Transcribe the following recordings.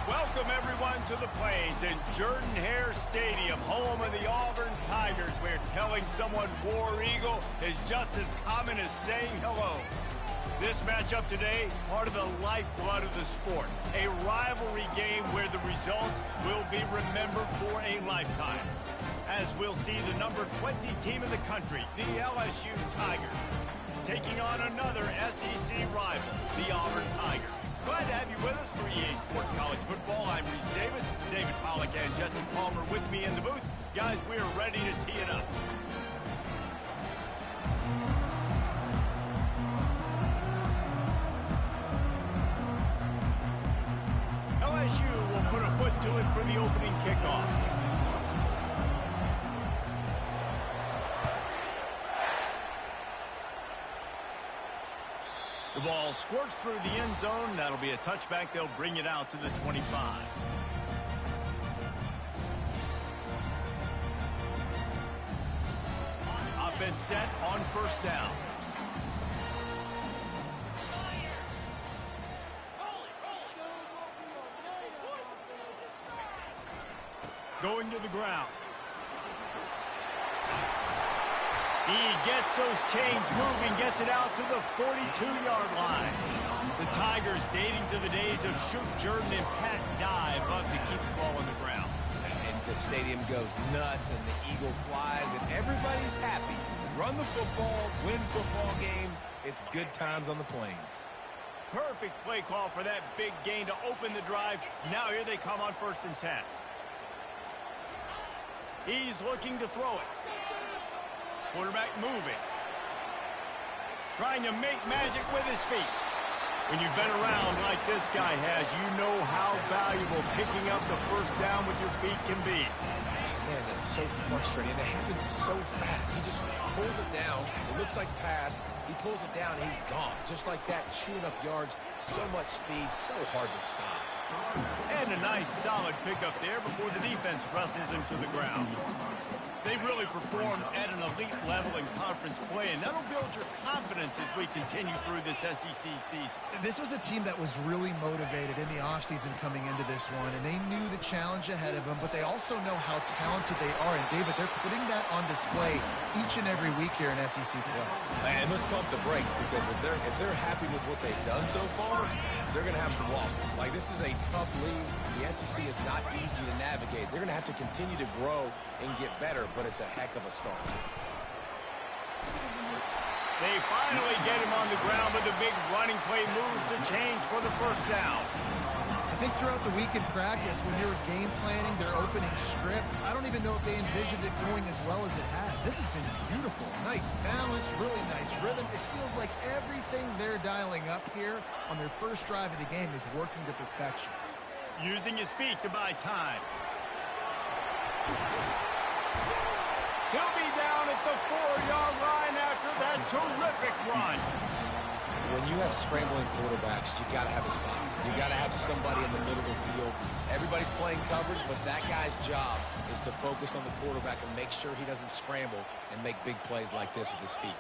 Welcome, everyone, to the Plains in Jordan-Hare Stadium, home of the Auburn Tigers, where telling someone War Eagle is just as common as saying hello. This matchup today, part of the lifeblood of the sport, a rivalry game where the results will be remembered for a lifetime. As we'll see the number 20 team in the country, the LSU Tigers, taking on another SEC rival, the Auburn Tigers. Glad to have you with us for EA Sports College Football. I'm Reese Davis, David Pollack and Jesse Palmer with me in the booth. Guys, we are ready to tee it up. LSU will put a foot to it for the opening kickoff. The ball squirts through the end zone. That'll be a touchback. They'll bring it out to the 25. Offense set on first down. Going to the ground. He gets those chains moving, gets it out to the 42-yard line. The Tigers, dating to the days of Shoot Jordan and Pat Dye, love to keep the ball on the ground. And the stadium goes nuts, and the eagle flies, and everybody's happy. Run the football, win football games. It's good times on the Plains. Perfect play call for that big gain to open the drive. Now here they come on 1st and 10. He's looking to throw it. Quarterback moving. Trying to make magic with his feet. When you've been around like this guy has, you know how valuable picking up the first down with your feet can be. Man, that's so frustrating. It happens so fast. He just pulls it down. It looks like pass. He pulls it down, and he's gone. Just like that, chewing up yards. So much speed, so hard to stop. And a nice, solid pickup there before the defense wrestles him to the ground. They've really performed at an elite level in conference play, and that'll build your confidence as we continue through this SEC season. This was a team that was really motivated in the offseason coming into this one, and they knew the challenge ahead of them, but they also know how talented they are. And, David, they're putting that on display each and every week here in SEC play. And let's pump the brakes, because if they're happy with what they've done so far, they're going to have some losses. Like, this is a tough league. The SEC is not easy to navigate. They're going to have to continue to grow and get better, but it's a heck of a start. They finally get him on the ground with a big running play, moves the chains for the first down. I think throughout the week in practice, when they were game planning their opening script, I don't even know if they envisioned it going as well as it has. This has been beautiful. Nice balance, really nice rhythm. It feels like everything they're dialing up here on their first drive of the game is working to perfection. Using his feet to buy time. He'll be down at the 4-yard line after that terrific run. When you have scrambling quarterbacks, you got to have a spot. You got to have somebody in the middle of the field. Everybody's playing coverage, but that guy's job is to focus on the quarterback and make sure he doesn't scramble and make big plays like this with his feet.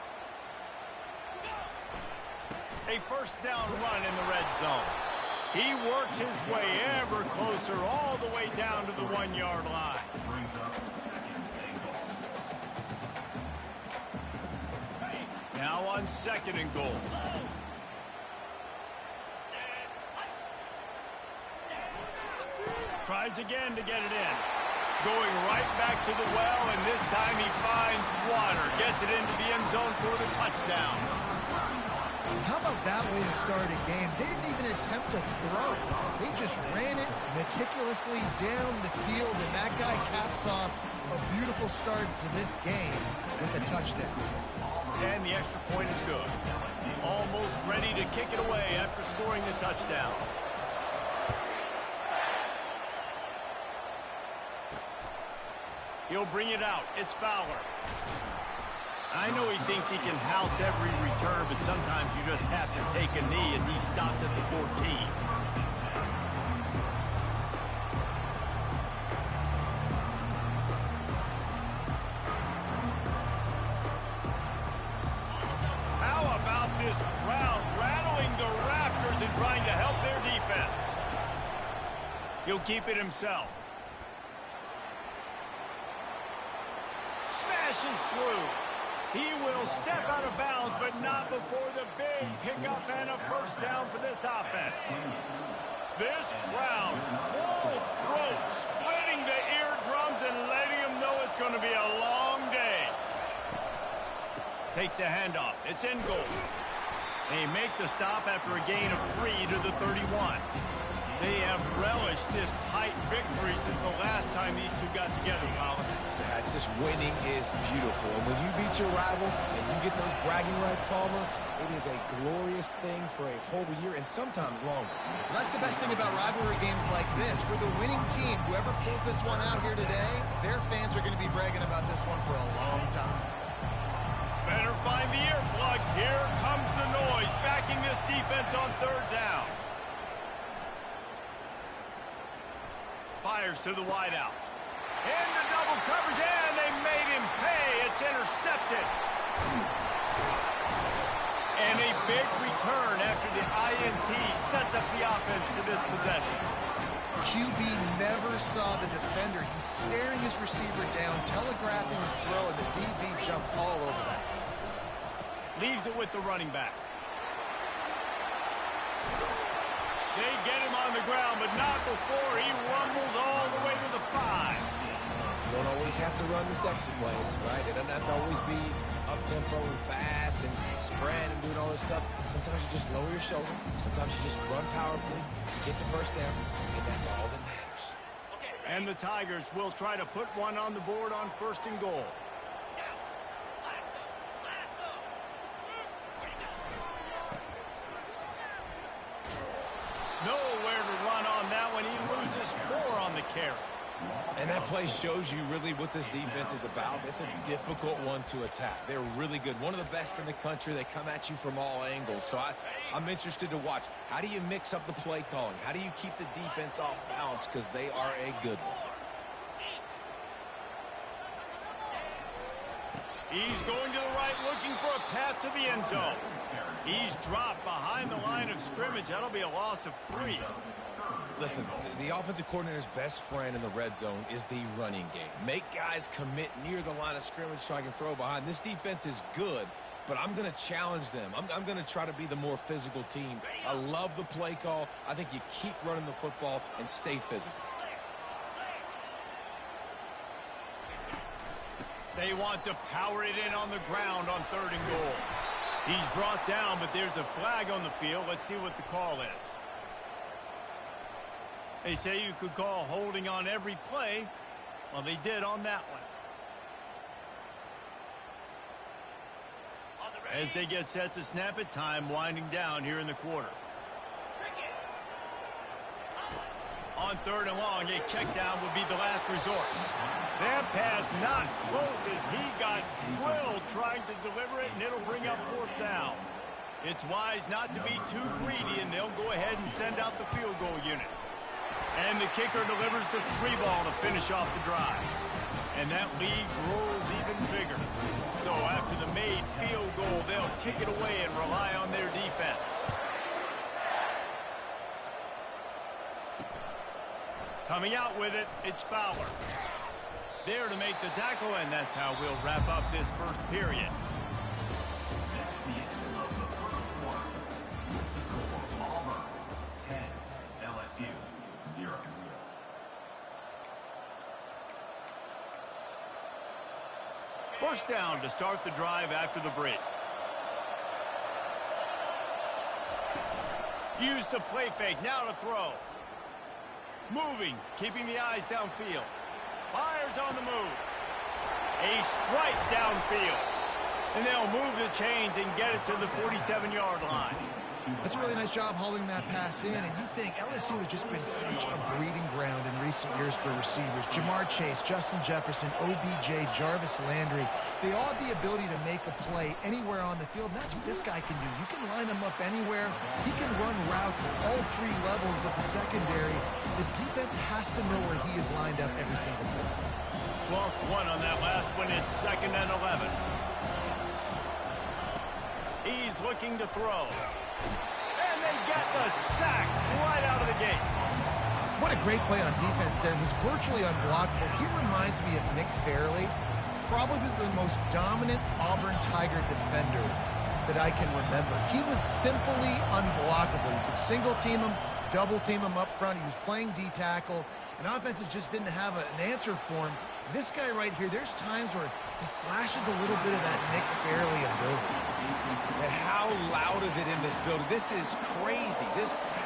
A first down run in the red zone. He works his way ever closer all the way down to the 1-yard line. Now on 2nd and goal. Tries again to get it in. Going right back to the well, and this time he finds water. Gets it into the end zone for the touchdown. How about that way to start a game? They didn't even attempt to throw. They just ran it meticulously down the field, and that guy caps off a beautiful start to this game with a touchdown. And the extra point is good. Almost ready to kick it away after scoring the touchdown. He'll bring it out. It's Fowler. I know he thinks he can house every return, but sometimes you just have to take a knee as he stopped at the 14. How about this crowd rattling the rafters and trying to help their defense? He'll keep it himself. Smashes through. He will step out of bounds, but not before the big pickup and a first down for this offense. This crowd, full throat, splitting the eardrums and letting them know it's going to be a long day. Takes the handoff. It's in goal. They make the stop after a gain of 3 to the 31. They have relished this tight victory since the last time these two got together, Colin. Yeah, it's just winning is beautiful. And when you beat your rival and you get those bragging rights, Palmer, it is a glorious thing for a whole year and sometimes longer. That's the best thing about rivalry games like this. For the winning team, whoever pulls this one out here today, their fans are going to be bragging about this one for a long time. Better find the earplugs. Here comes the noise, backing this defense on third down. Fires to the wideout. Into double coverage, and they made him pay. It's intercepted. And a big return after the INT sets up the offense for this possession. QB never saw the defender. He's staring his receiver down, telegraphing his throw, and the DB jumped all over that. Leaves it with the running back. They get him on the ground, but not before he rumbles all the way to the 5. You don't always have to run the sexy plays, right? It doesn't have to always be up-tempo and fast and spread and doing all this stuff. Sometimes you just lower your shoulder. Sometimes you just run powerfully, get the first down, and that's all that matters. And the Tigers will try to put one on the board on first and goal. Nowhere to run on that one. He loses 4 on the carry. And that play shows you really what this defense is about. It's a difficult one to attack. They're really good. One of the best in the country. They come at you from all angles. So I'm interested to watch. How do you mix up the play calling? How do you keep the defense off balance? Because they are a good one. He's going to the right, looking for a path to the end zone. He's dropped behind the line of scrimmage. That'll be a loss of 3. Listen, the offensive coordinator's best friend in the red zone is the running game. Make guys commit near the line of scrimmage so I can throw behind. This defense is good, but I'm going to challenge them. I'm going to try to be the more physical team. I love the play call. I think you keep running the football and stay physical. They want to power it in on the ground on third and goal. He's brought down, but there's a flag on the field. Let's see what the call is. They say you could call holding on every play. Well, they did on that one. As they get set to snap it, time winding down here in the quarter. On third and long, a check down would be the last resort. That pass not close as he got drilled trying to deliver it, and it'll bring up fourth down. It's wise not to be too greedy, and they'll go ahead and send out the field goal unit. And the kicker delivers the 3 ball to finish off the drive. And that lead grows even bigger. So after the made field goal, they'll kick it away and rely on their defense. Coming out with it, it's Fowler. There to make the tackle, and that's how we'll wrap up this first period. Auburn 10, LSU 0. First down to start the drive after the break. Use the play fake, now to throw. Moving, keeping the eyes downfield. Fires on the move. A strike downfield. And they'll move the chains and get it to the 47-yard line. That's a really nice job hauling that pass in, and you think LSU has just been such a breeding ground in recent years for receivers. Jamar Chase, Justin Jefferson, OBJ, Jarvis Landry, they all have the ability to make a play anywhere on the field, and that's what this guy can do. You can line him up anywhere. He can run routes at all 3 levels of the secondary. The defense has to know where he is lined up every single play. Lost 1 on that last one. It's 2nd and 11. He's looking to throw. And they get the sack right out of the gate. What a great play on defense there. It was virtually unblockable. He reminds me of Nick Fairley, probably the most dominant Auburn Tiger defender that I can remember. He was simply unblockable. You could single team him, double team him up front. He was playing D-tackle, and offenses just didn't have an answer for him. This guy right here, there's times where he flashes a little bit of that Nick Fairley ability. And how loud is it in this building? This is crazy.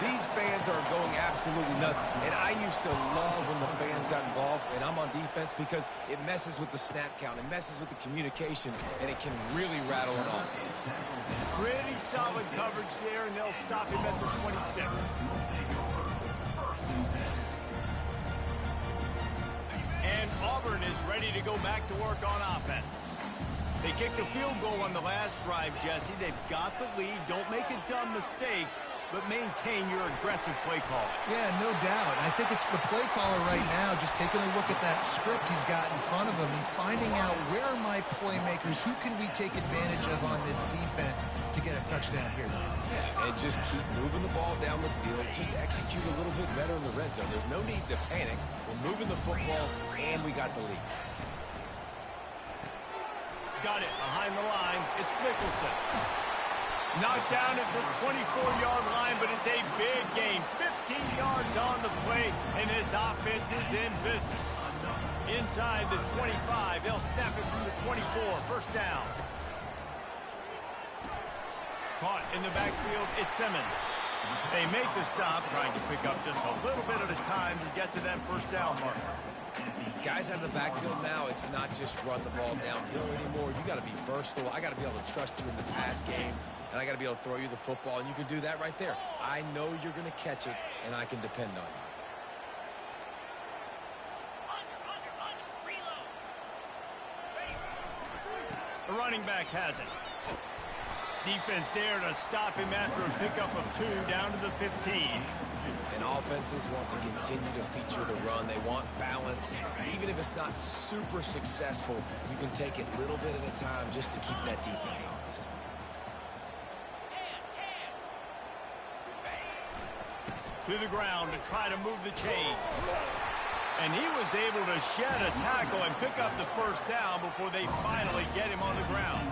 These fans are going absolutely nuts. And I used to love when the fans got involved, and I'm on defense, because it messes with the snap count. It messes with the communication, and it can really rattle an offense. Pretty solid coverage there, and they'll stop him at the 26. And Auburn is ready to go back to work on offense. They kicked a field goal on the last drive, Jesse. They've got the lead. Don't make a dumb mistake, but maintain your aggressive play call. Yeah, no doubt. I think it's the play caller right now just taking a look at that script he's got in front of him and finding out, where are my playmakers? Who can we take advantage of on this defense to get a touchdown here? Yeah, and just keep moving the ball down the field. Just execute a little bit better in the red zone. There's no need to panic. We're moving the football, and we got the lead. Got it behind the line. It's Nicholson. Knocked down at the 24-yard line, but it's a big gain. 15 yards on the play, and this offense is in business. Inside the 25, they'll snap it from the 24. First down. Caught in the backfield, it's Simmons. They make the stop, trying to pick up just a little bit at a time to get to that first down marker. Guys out of the backfield now, it's not just run the ball downhill anymore. You got to be versatile. I got to be able to trust you in the pass game, and I got to be able to throw you the football, and you can do that right there. I know you're going to catch it, and I can depend on you. The running back has it. Defense there to stop him after a pickup of 2 down to the 15. And offenses want to continue to feature the run. They want balance. Even if it's not super successful, you can take it little bit at a time just to keep that defense honest. To the ground to try to move the chain. And he was able to shed a tackle and pick up the first down before they finally get him on the ground.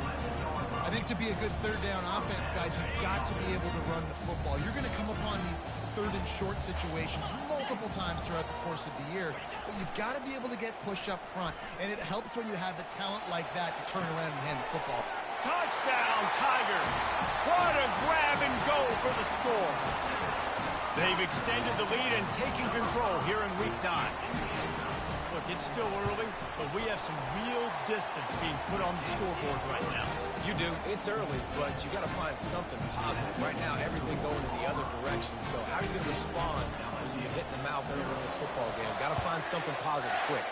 I think to be a good third down offense, guys, you've got to be able to run the football. You're going to come upon these third and short situations multiple times throughout the course of the year, but you've got to be able to get push up front, and it helps when you have a talent like that to turn around and hand the football. Touchdown, Tigers! What a grab and go for the score. They've extended the lead and taken control here in Week 9. Look, it's still early, but we have some real distance being put on the scoreboard right now. You do. It's early, but you got to find something positive. Right now, everything going in the other direction. So how are you going to respond when you get hit in the mouth early in this football game? Got to find something positive quick.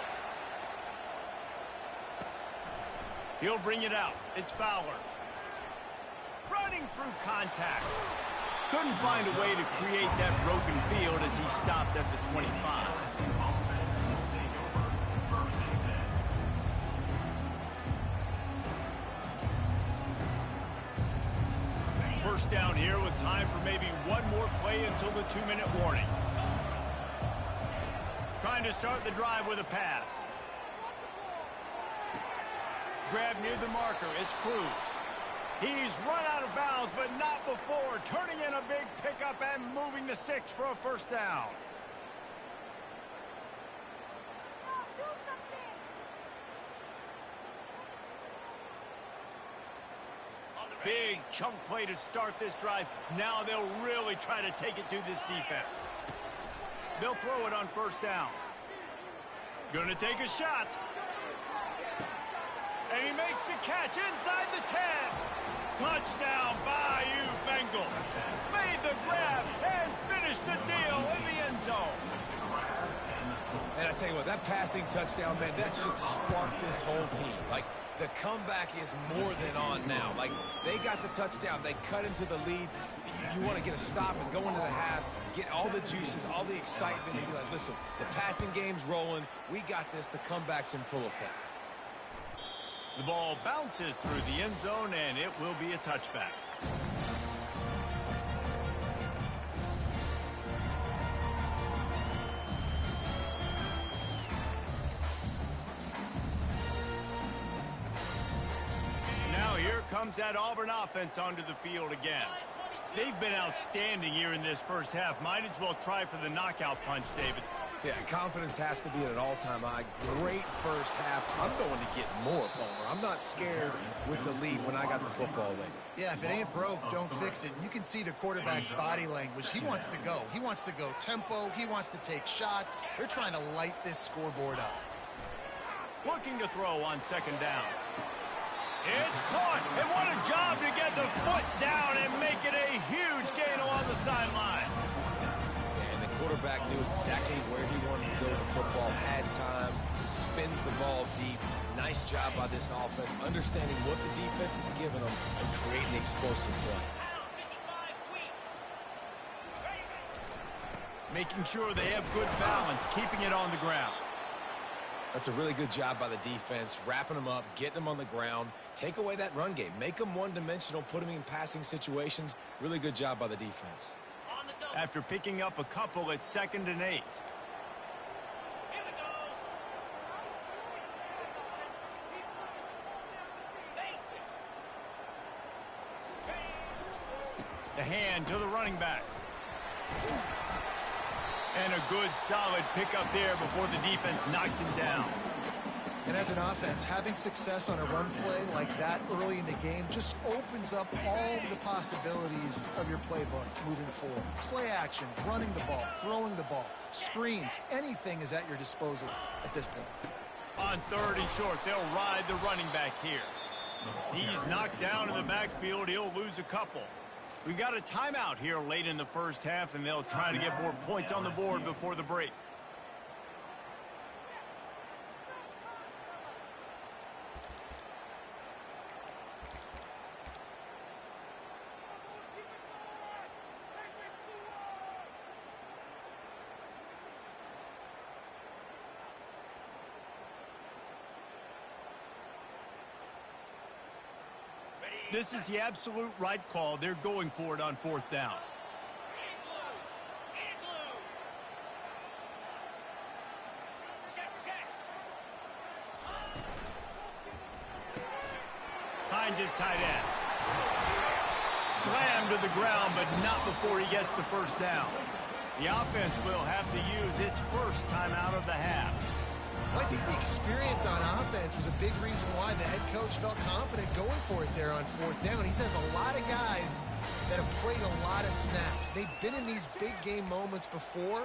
He'll bring it out. It's Fowler. Running through contact. Couldn't find a way to create that broken field as he stopped at the 25. First down here with time for maybe one more play until the 2-minute warning. Trying to start the drive with a pass. Grab near the marker. It's Cruz. He's run out of bounds, but not before. Turning in a big pickup and moving the sticks for a first down. Big chunk play to start this drive. Now they'll really try to take it to this defense. They'll throw it on first down. Gonna take a shot. And he makes the catch inside the 10. Touchdown, Bayou Bengals. Made the grab and finished the deal in the end zone. And I tell you what, that passing touchdown, man, that should spark this whole team. Like, the comeback is more than on now. Like, they got the touchdown. They cut into the lead. You want to get a stop and go into the half, get all the juices, all the excitement, and be like, listen, the passing game's rolling. We got this. The comeback's in full effect. The ball bounces through the end zone, and it will be a touchback. comes that Auburn offense onto the field again. They've been outstanding here in this first half. Might as well try for the knockout punch, David. Yeah, confidence has to be at an all-time high. Great first half. I'm going to get more, Palmer. I'm not scared with the lead when I got the football late. Yeah, if it ain't broke, don't fix it. You can see the quarterback's body language. He wants to go. He wants to go tempo. He wants to take shots. They're trying to light this scoreboard up. Looking to throw on second down. It's caught, and what a job to get the foot down and make it a huge gain along the sideline. And the quarterback knew exactly where he wanted to go with the football, had time, spins the ball deep. Nice job by this offense, understanding what the defense is giving them and creating explosive play. Making sure they have good balance, keeping it on the ground. That's a really good job by the defense, wrapping them up, getting them on the ground. Take away that run game. Make them one-dimensional, put them in passing situations. Really good job by the defense. After picking up a couple at 2nd and 8. The hand to the running back. And a good, solid pickup there before the defense knocks him down. And as an offense, having success on a run play like that early in the game just opens up all the possibilities of your playbook moving forward. Play action, running the ball, throwing the ball, screens, anything is at your disposal at this point. On 3rd and short, they'll ride the running back here. He's knocked down in the backfield. He'll lose a couple. We got a timeout here late in the first half, and they'll try to get more points on the board before the break. This is the absolute right call. They're going for it on 4th down. Finds his tight end. Slammed to the ground, but not before he gets the first down. The offense will have to use its first timeout of the half. Well, I think the experience on offense was a big reason why the head coach felt confident going for it there on 4th down. He says a lot of guys that have played a lot of snaps. They've been in these big game moments before,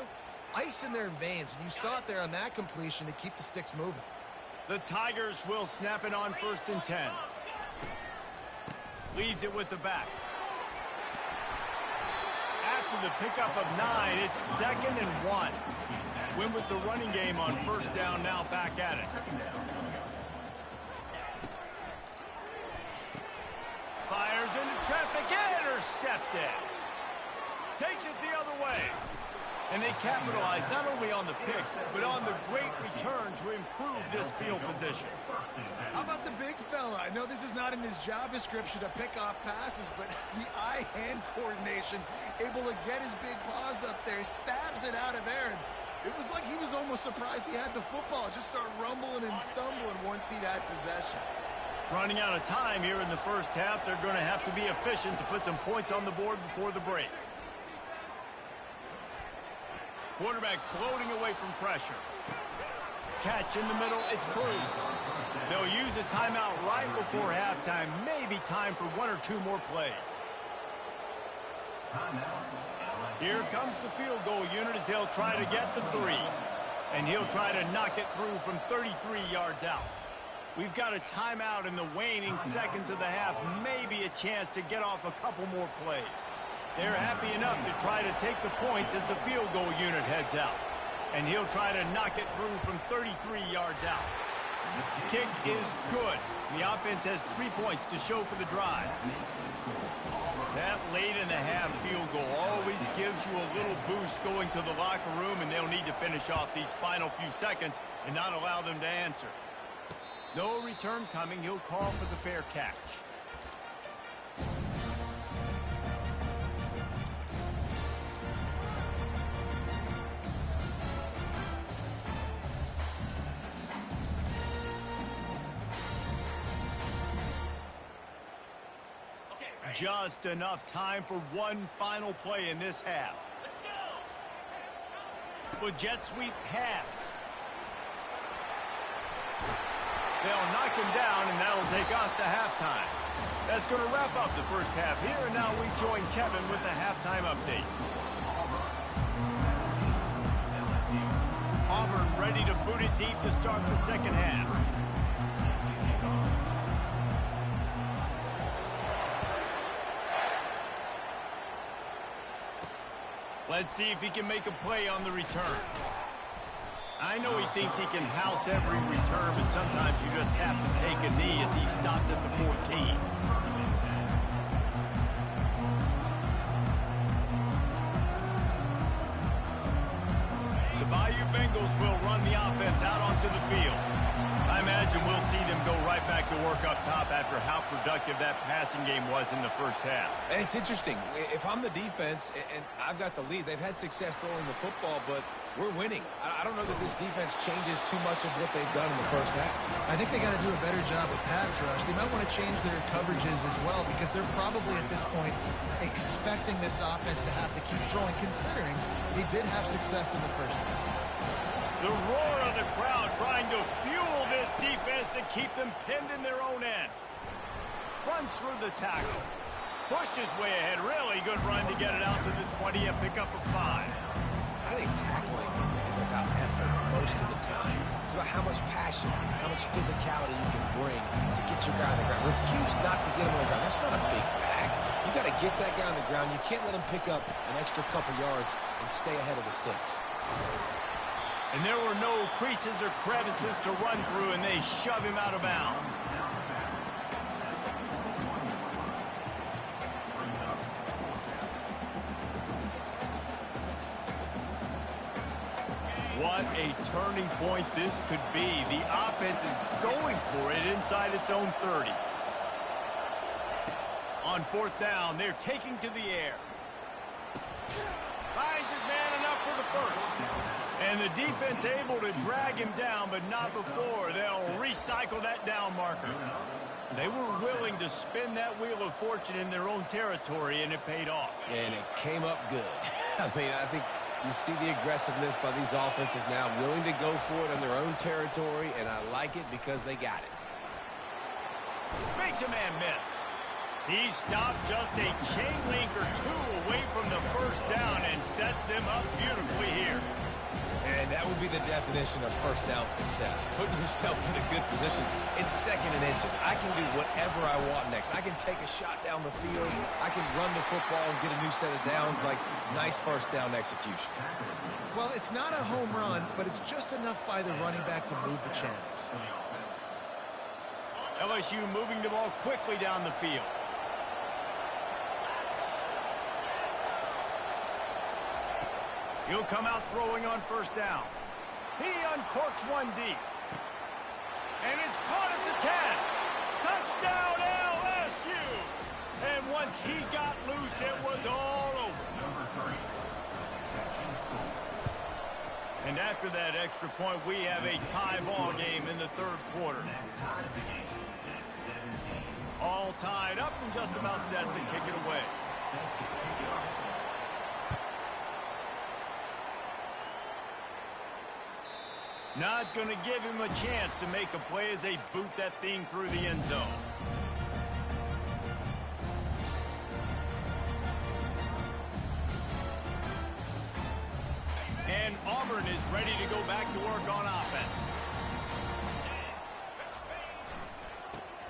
ice in their veins. And you saw it there on that completion to keep the sticks moving. The Tigers will snap it on 1st and 10. Leaves it with the back. After the pickup of 9, it's 2nd and 1. Win with the running game on 1st down, now back at it. Fires into traffic, intercepted. Takes it the other way. And they capitalize not only on the pick, but on the great return to improve this field position. How about the big fella? I know this is not in his job description to pick off passes, but the eye-hand coordination, able to get his big paws up there, stabs it out of Aaron. It was like he was almost surprised he had the football. Just start rumbling and stumbling once he'd had possession. Running out of time here in the first half, they're going to have to be efficient to put some points on the board before the break. Quarterback floating away from pressure. Catch in the middle, it's Cruz. They'll use a timeout right before halftime. Maybe time for 1 or 2 more plays. Here comes the field goal unit as they'll try to get the 3. And he'll try to knock it through from 33 yards out. We've got a timeout in the waning seconds of the half. Maybe a chance to get off a couple more plays. They're happy enough to try to take the points as the field goal unit heads out. And he'll try to knock it through from 33 yards out. Kick is good. The offense has 3 points to show for the drive. That late in the half field goal always gives you a little boost going to the locker room, and they'll need to finish off these final few seconds and not allow them to answer. No return coming. He'll call for the fair catch. Just enough time for one final play in this half. With jet sweep pass. They'll knock him down, and that'll take us to halftime. That's going to wrap up the first half here, and now we join Kevin with the halftime update. Auburn ready to boot it deep to start the second half. Let's see if he can make a play on the return. I know he thinks he can house every return, but sometimes you just have to take a knee as he stopped at the 14. The Bayou Bengals will run the offense out onto the field. I imagine we'll see them go right back to work up top after how productive that passing game was in the first half. And it's interesting. If I'm the defense and I've got the lead, they've had success throwing the football, but we're winning. I don't know that this defense changes too much of what they've done in the first half. I think they got to do a better job with pass rush. They might want to change their coverages as well because they're probably at this point expecting this offense to have to keep throwing, considering they did have success in the first half. The roar of the crowd trying to fuel this defense to keep them pinned in their own end. Runs through the tackle. Pushed his way ahead. Really good run to get it out to the 20 and pick up a 5. I think tackling is about effort most of the time. It's about how much passion, how much physicality you can bring to get your guy on the ground. Refuse not to get him on the ground. That's not a big pack. You got to get that guy on the ground. You can't let him pick up an extra couple yards and stay ahead of the sticks. And there were no creases or crevices to run through, and they shove him out of bounds. What a turning point this could be. The offense is going for it inside its own 30. On fourth down, they're taking to the air. Finds his man enough for the first. And the defense able to drag him down, but not before. They'll recycle that down marker. They were willing to spin that wheel of fortune in their own territory, and it paid off. And it came up good. I mean, I think you see the aggressiveness by these offenses now, willing to go for it in their own territory, and I like it because they got it. Makes a man miss. He stopped just a chain link or two away from the first down and sets them up beautifully here. And that would be the definition of first down success. Putting yourself in a good position. It's second and inches. I can do whatever I want next. I can take a shot down the field. I can run the football and get a new set of downs. Like, nice first down execution. Well, it's not a home run, but it's just enough by the running back to move the chains. LSU moving the ball quickly down the field. He'll come out throwing on first down. He uncorks one deep. And it's caught at the 10. Touchdown, LSU! And once he got loose, it was all over. And after that extra point, we have a tie ball game in the third quarter. All tied up and just about set to kick it away. Not going to give him a chance to make a play as they boot that thing through the end zone. And Auburn is ready to go back to work on offense.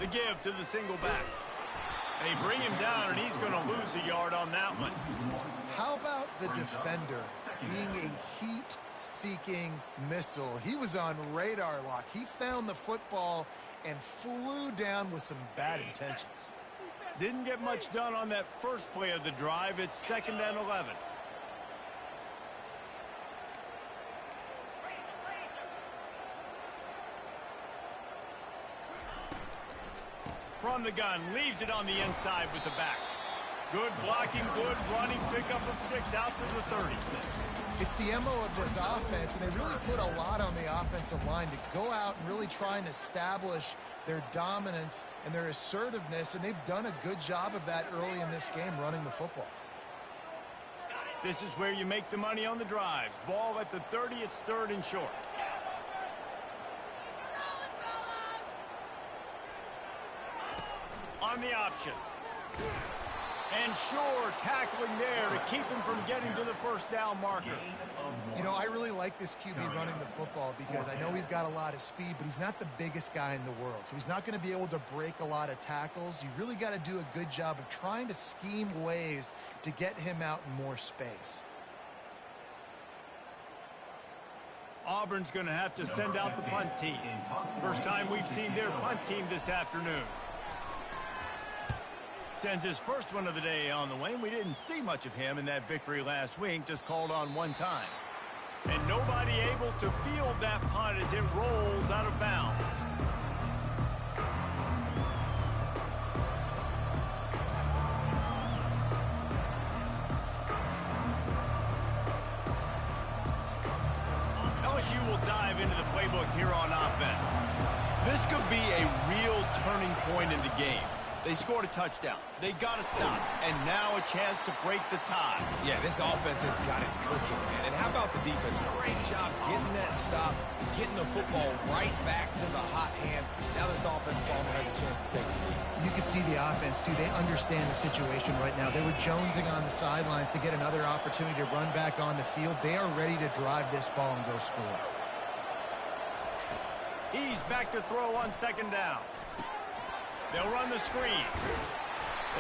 The give to the single back. They bring him down, and he's going to lose a yard on that one. How about the defender being a heat-seeking missile? He was on radar lock. He found the football and flew down with some bad intentions. Didn't get much done on that first play of the drive. It's 2nd and 11. From the gun, leaves it on the inside with the back. Good blocking, good running, pickup of 6 out to the 30. It's the MO of this offense, and they really put a lot on the offensive line to go out and really try and establish their dominance and their assertiveness, and they've done a good job of that early in this game running the football. This is where you make the money on the drives. Ball at the 30, it's 3rd and short. On the option. And sure, tackling there to keep him from getting to the first down marker. You know, I really like this QB running the football because I know he's got a lot of speed, but he's not the biggest guy in the world. So he's not going to be able to break a lot of tackles. You really got to do a good job of trying to scheme ways to get him out in more space. Auburn's going to have to send out the punt team. First time we've seen their punt team this afternoon. Sends his first one of the day on the way. We didn't see much of him in that victory last week, just called on one time. And nobody able to field that punt as it rolls out of bounds. LSU will dive into the playbook here on offense. This could be a real turning point in the game. They scored a touchdown. They got to stop. And now a chance to break the tie. Yeah, this offense has got it cooking, man. And how about the defense? Great job getting that stop, getting the football right back to the hot hand. Now this offense, Palmer, has a chance to take the lead. You can see the offense, too. They understand the situation right now. They were jonesing on the sidelines to get another opportunity to run back on the field. They are ready to drive this ball and go score. He's back to throw on 2nd down. They'll run the screen.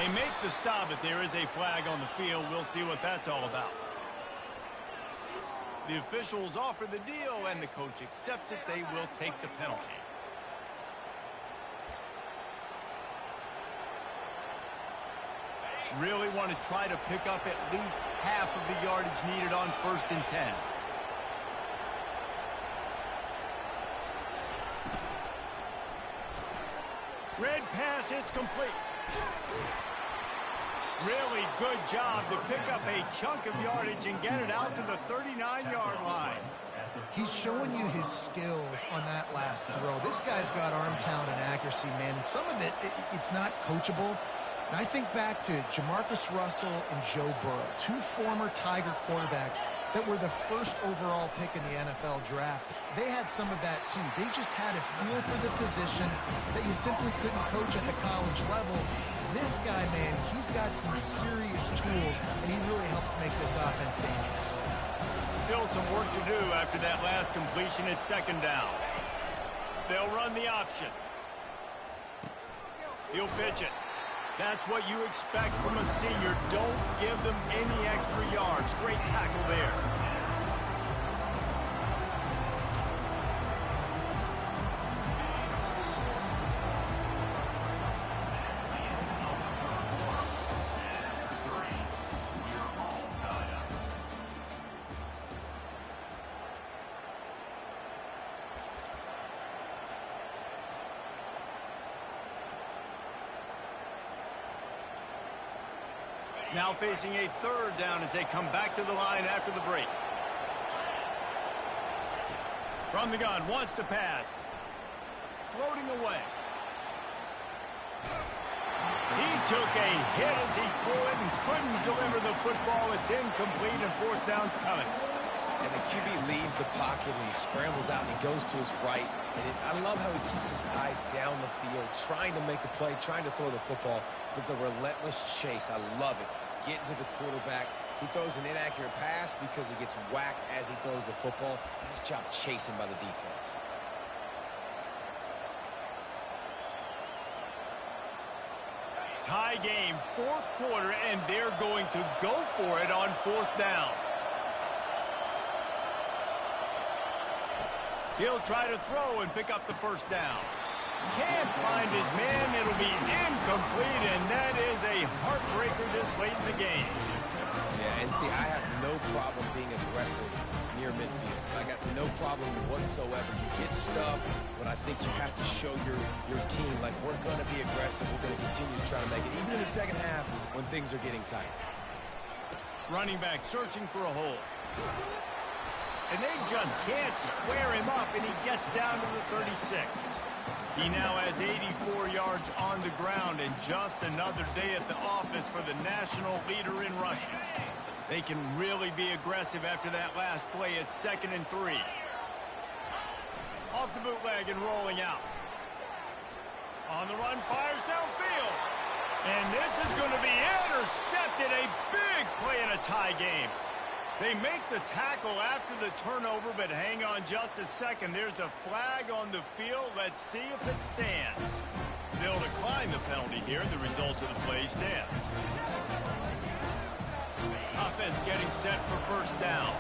They make the stop, but there is a flag on the field. We'll see what that's all about. The officials offer the deal, and the coach accepts it. They will take the penalty. Really want to try to pick up at least half of the yardage needed on 1st and 10. Red pass, it's complete. Really good job to pick up a chunk of yardage and get it out to the 39-yard line. He's showing you his skills on that last throw. This guy's got arm talent and accuracy, man. And some of it's not coachable. And I think back to Jamarcus Russell and Joe Burrow, 2 former Tiger quarterbacks that were the first overall pick in the NFL draft. They had some of that too. They just had a feel for the position that you simply couldn't coach at the college level. This guy, man, he's got some serious tools, and he really helps make this offense dangerous. Still some work to do after that last completion at 2nd down. They'll run the option. He'll pitch it. That's what you expect from a senior. Don't give them any extra yards. Great tackle there. Now facing a 3rd down as they come back to the line after the break. From the gun, wants to pass. Floating away. He took a hit as he threw it and couldn't deliver the football. It's incomplete and 4th down's coming. And the QB leaves the pocket and he scrambles out and he goes to his right. And I love how he keeps his eyes down the field, trying to make a play, trying to throw the football, but the relentless chase. I love it. Getting to the quarterback. He throws an inaccurate pass because he gets whacked as he throws the football. Nice job chasing by the defense. Tie game, 4th quarter, and they're going to go for it on 4th down. He'll try to throw and pick up the 1st down. Can't find his man. It'll be incomplete, and that is a heartbreaker this late in the game. Yeah, and see, I have no problem being aggressive near midfield. I got no problem whatsoever. You get stuffed, but I think you have to show your team, like, we're going to be aggressive. We're going to continue to try to make it, even in the second half when things are getting tight. Running back searching for a hole. And they just can't square him up, and he gets down to the 36. He now has 84 yards on the ground, and just another day at the office for the national leader in rushing. They can really be aggressive after that last play. It's 2nd and 3. Off the bootleg and rolling out. On the run, fires downfield. And this is going to be intercepted. A big play in a tie game. They make the tackle after the turnover, but hang on just a second. There's a flag on the field. Let's see if it stands. They'll decline the penalty here, and the result of the play stands. Offense getting set for first down.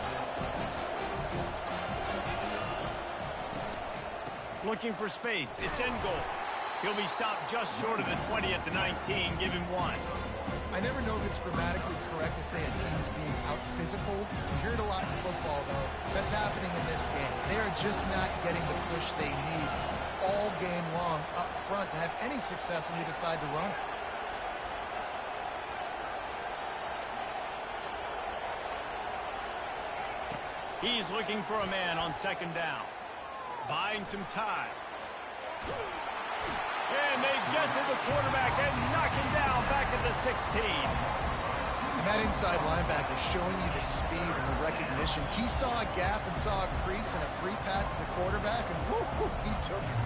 Looking for space. It's in goal. He'll be stopped just short of the 20 at the 19. Give him 1. I never know if it's grammatically correct to say a team is being out-physical. You hear it a lot in football, though. That's happening in this game. They are just not getting the push they need all game long up front to have any success when you decide to run it. He's looking for a man on 2nd down. Buying some time. And they get to the quarterback and knock him down back at the 16. And that inside linebacker showing you the speed and the recognition. He saw a gap and saw a crease and a free path to the quarterback, and whoo, he took it.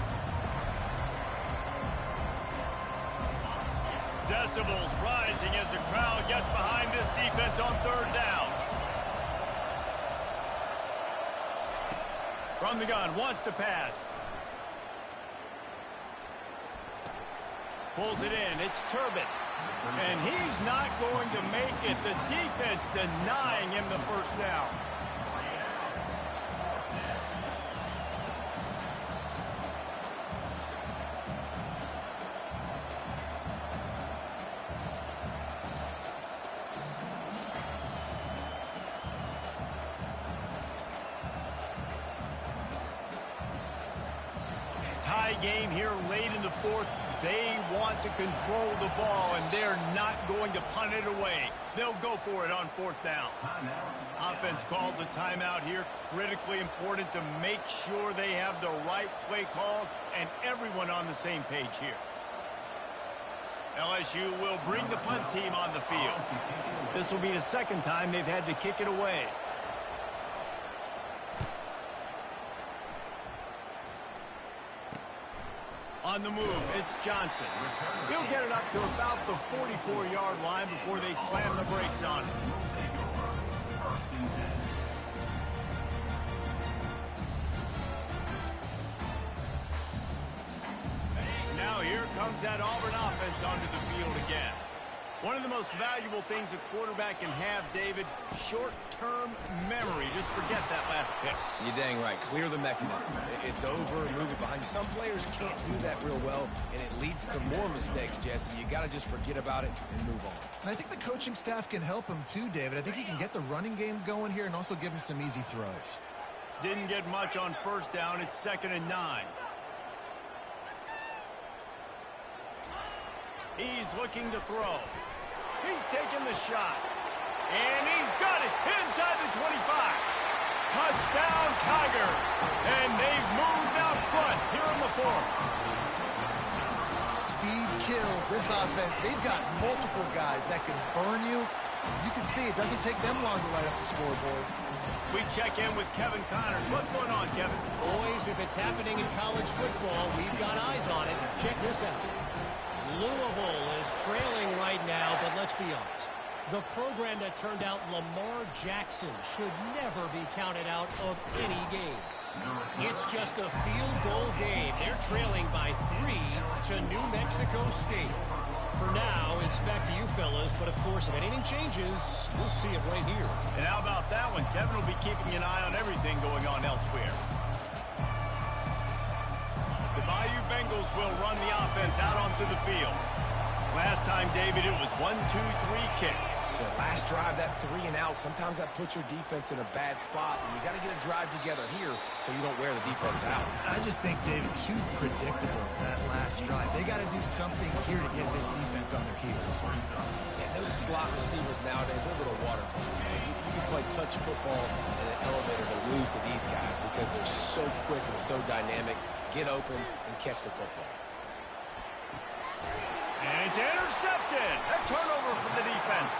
Decibels rising as the crowd gets behind this defense on 3rd down. From the gun, wants to pass. Pulls it in. It's Turbin. And he's not going to make it. The defense denying him the first down. Tie game here late in the 4th. They want to control the ball, and they're not going to punt it away. They'll go for it on 4th down. Offense calls a timeout here. Critically important to make sure they have the right play called and everyone on the same page here. LSU will bring the punt team on the field. This will be the 2nd time they've had to kick it away. On the move, it's Johnson. He'll get it up to about the 44-yard line before they slam the brakes on it. Now here comes that Auburn offense onto the field again. One of the most valuable things a quarterback can have, David, short-term memory. Just forget that last pick. You're dang right. Clear the mechanism. It's over, move it behind you. Some players can't do that real well, and it leads to more mistakes, Jesse. You got to just forget about it and move on. And I think the coaching staff can help him too, David. I think he can get the running game going here and also give him some easy throws. Didn't get much on 1st down. It's 2nd and 9. He's looking to throw. He's taking the shot. And he's got it inside the 25. Touchdown, Tiger. And they've moved out front here in the 4th. Speed kills this offense. They've got multiple guys that can burn you. You can see it doesn't take them long to light up the scoreboard. We check in with Kevin Connors. What's going on, Kevin? Boys, if it's happening in college football, we've got eyes on it. Check this out. Louisville is trailing right now, but let's be honest. The program that turned out Lamar Jackson should never be counted out of any game. It's just a field goal game. They're trailing by 3 to New Mexico State. For now, it's back to you fellas, but of course, if anything changes, you'll see it right here. And how about that one? Kevin will be keeping an eye on everything going on elsewhere. The Bayou Bengals will run the offense out onto the field. Last time, David, it was 1-2-3 kick. The last drive, that 3 and out, sometimes that puts your defense in a bad spot, and you got to get a drive together here so you don't wear the defense out. I just think, David, too predictable that last this drive. They got to do something here to get this defense on their heels. And those slot receivers nowadays, they're little water bugs, man. You can play touch football in an elevator to lose to these guys because they're so quick and so dynamic. Get open and catch the football. And it's intercepted. A turnover for the defense.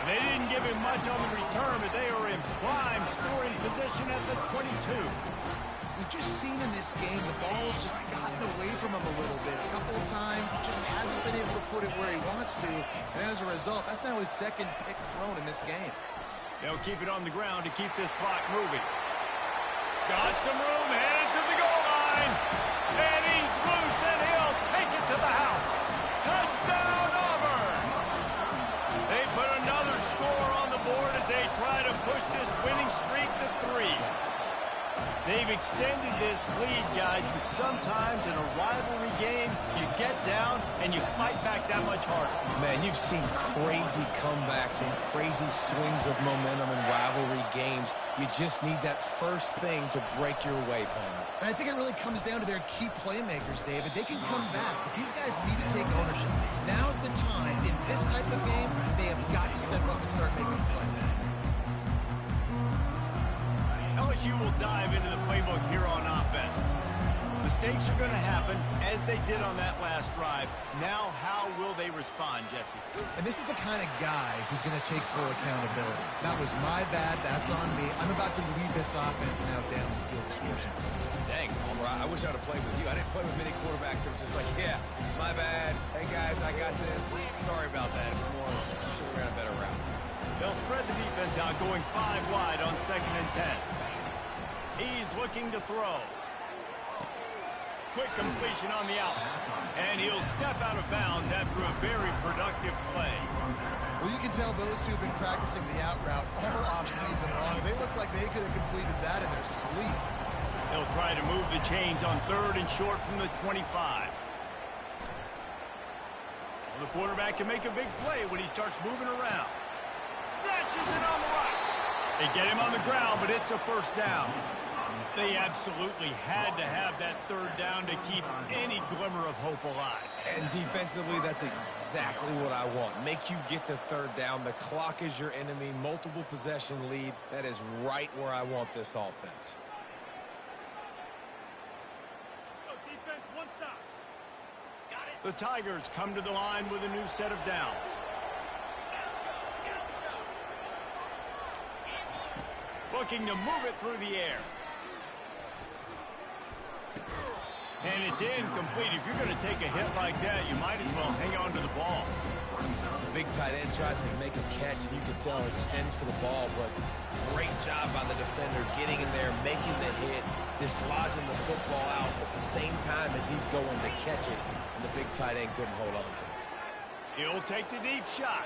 And they didn't give him much on the return, but they are in prime scoring position at the 22. We've just seen in this game the ball has just gotten away from him a little bit. A couple of times, just hasn't been able to put it where he wants to. And as a result, that's now his second pick thrown in this game. They'll keep it on the ground to keep this clock moving. Got some room, headed to the goal line. And he's loose, and he'll take it to the house. Touchdown, Auburn! They put another score on the board as they try to push this winning streak to 3. They've extended this lead, guys, but sometimes in a rivalry game, you get down and you fight back that much harder. Man, you've seen crazy comebacks and crazy swings of momentum in rivalry games. You just need that first thing to break your way, Palmer. And I think it really comes down to their key playmakers, David. They can come back, but these guys need to take ownership. Now's the time. In this type of game, they have got to step up and start making plays. LSU will dive into the playbook here on offense. Mistakes are going to happen, as they did on that last drive. Now, how will they respond, Jesse? And this is the kind of guy who's going to take full accountability. That was my bad. That's on me. I'm about to lead this offense now down the field to score some points. Dang, Palmer, I wish I would have played with you. I didn't play with many quarterbacks that were just like, yeah, my bad. Hey, guys, I got this. Sorry about that. You should have ran a better route. They'll spread the defense out, going 5 wide on 2nd and 10. He's looking to throw. Quick completion on the out. And he'll step out of bounds after a very productive play. Well, you can tell those two have been practicing the out route all offseason long. They look like they could have completed that in their sleep. They'll try to move the chains on 3rd and short from the 25. The quarterback can make a big play when he starts moving around. Snatches it on the right. They get him on the ground, but it's a first down. They absolutely had to have that 3rd down to keep any glimmer of hope alive. And defensively, that's exactly what I want. Make you get the 3rd down. The clock is your enemy. Multiple possession lead. That is right where I want this offense. Defense, 1 stop. Got it. The Tigers come to the line with a new set of downs. Looking to move it through the air. And it's incomplete. If you're going to take a hit like that, you might as well hang on to the ball. Big tight end tries to make a catch, and you can tell he extends for the ball, but great job by the defender getting in there, making the hit, dislodging the football out at the same time as he's going to catch it, and the big tight end couldn't hold on to it. He'll take the deep shot.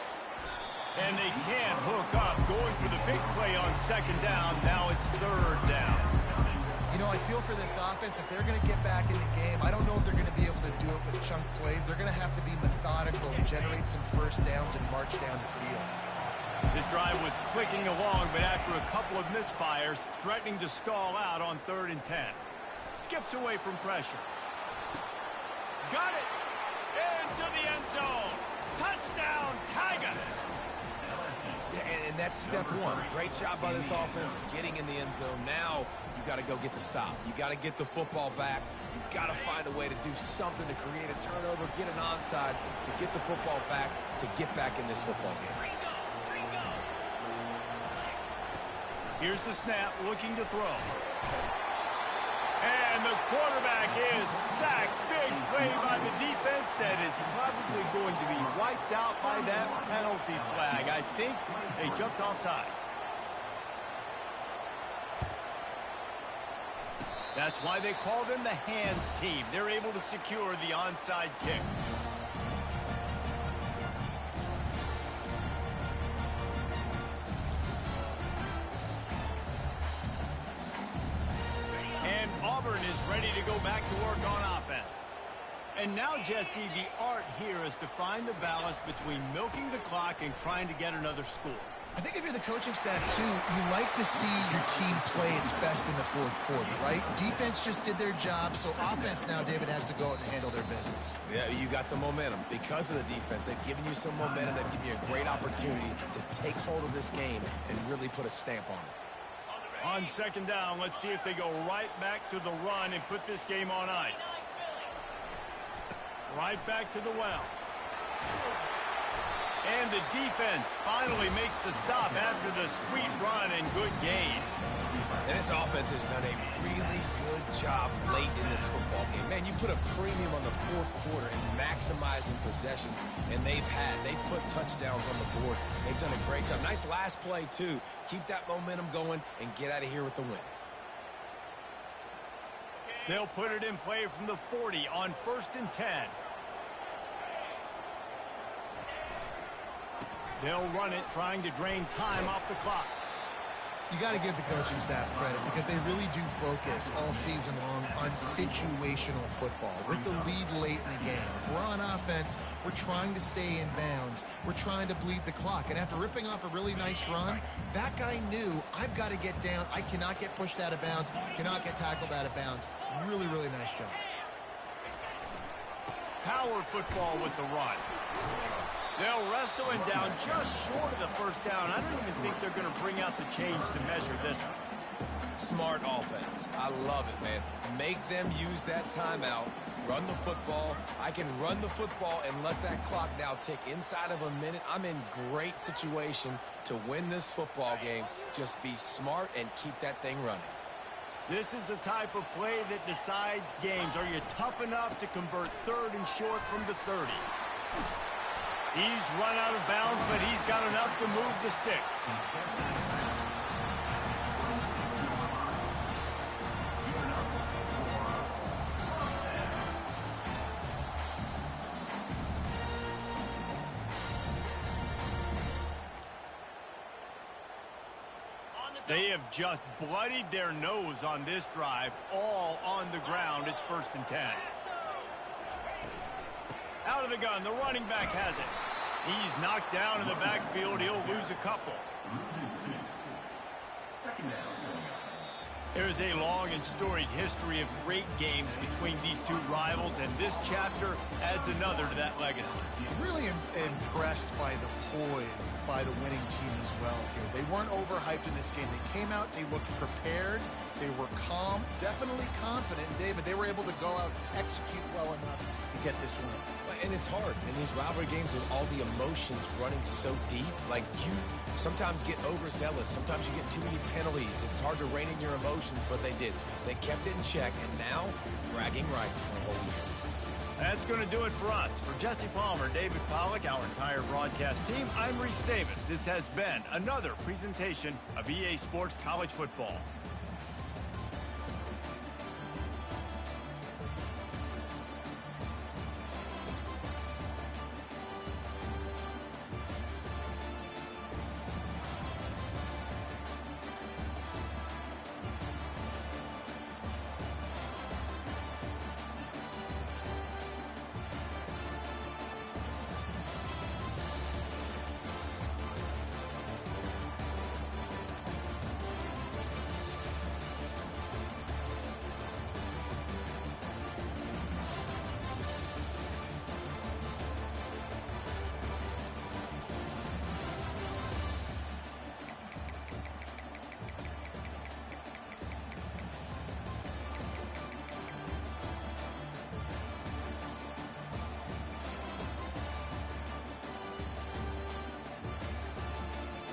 And they can't hook up, going for the big play on 2nd down. Now it's 3rd down. You know, I feel for this offense, if they're going to get back in the game, I don't know if they're going to be able to do it with chunk plays. They're going to have to be methodical and generate some first downs and march down the field. This drive was clicking along, but after a couple of misfires, threatening to stall out on 3rd and 10. Skips away from pressure. Got it! Into the end zone. Touchdown, Tigers! And that's step 1. Great job by this offense getting in the end zone. Now you got to go get the stop. You got to get the football back. You got to find a way to do something to create a turnover, get an onside, to get the football back, to get back in this football game. Here's the snap, looking to throw. And the quarterback is sacked. Big play by the defense that is probably going to be wiped out by that penalty flag. I think they jumped offside. That's why they call them the hands team. They're able to secure the onside kick. And Auburn is ready to go back to work on offense. And now, Jesse, the art here is to find the balance between milking the clock and trying to get another score. I think if you're the coaching staff, too, you like to see your team play its best in the 4th quarter, right? Defense just did their job, so offense now, David, has to go out and handle their business. Yeah, you got the momentum. Because of the defense, they've given you some momentum. They've given you a great opportunity to take hold of this game and really put a stamp on it. On second down, let's see if they go right back to the run and put this game on ice. Right back to the well. And the defense finally makes the stop after the sweet run and good gain. And this offense has done a really good job late in this football game. Man, you put a premium on the fourth quarter and maximizing possessions, and they've put touchdowns on the board. They've done a great job. Nice last play, too. Keep that momentum going and get out of here with the win. They'll put it in play from the 40 on 1st and 10. They'll run it, trying to drain time off the clock. You got to give the coaching staff credit because they really do focus all season long on situational football. With the lead late in the game, if we're on offense, we're trying to stay in bounds. We're trying to bleed the clock. And after ripping off a really nice run, that guy knew, I've got to get down. I cannot get pushed out of bounds, cannot get tackled out of bounds. Really, really nice job. Power football with the run. They'll wrestle him down just short of the first down. I don't even think they're going to bring out the chains to measure this one. Smart offense. I love it, man. Make them use that timeout. Run the football. I can run the football and let that clock now tick inside of a minute. I'm in great situation to win this football game. Just be smart and keep that thing running. This is the type of play that decides games. Are you tough enough to convert 3rd and short from the 30? He's run out of bounds, but he's got enough to move the sticks. They have just bloodied their nose on this drive, all on the ground. It's 1st and 10. Out of the gun, the running back has it. He's knocked down in the backfield. He'll lose a couple. There's a long and storied history of great games between these two rivals, and this chapter adds another to that legacy. Really impressed by the poise by the winning team as well here. They weren't overhyped in this game. They came out, they looked prepared, they were calm, definitely confident. And David, they were able to go out and execute well enough to get this win. And it's hard in these rivalry games with all the emotions running so deep. Like, you sometimes get overzealous. Sometimes you get too many penalties. It's hard to rein in your emotions, but they did. They kept it in check, and now bragging rights for a whole year. That's going to do it for us. For Jesse Palmer, David Pollack, our entire broadcast team, I'm Reese Davis. This has been another presentation of EA Sports College Football.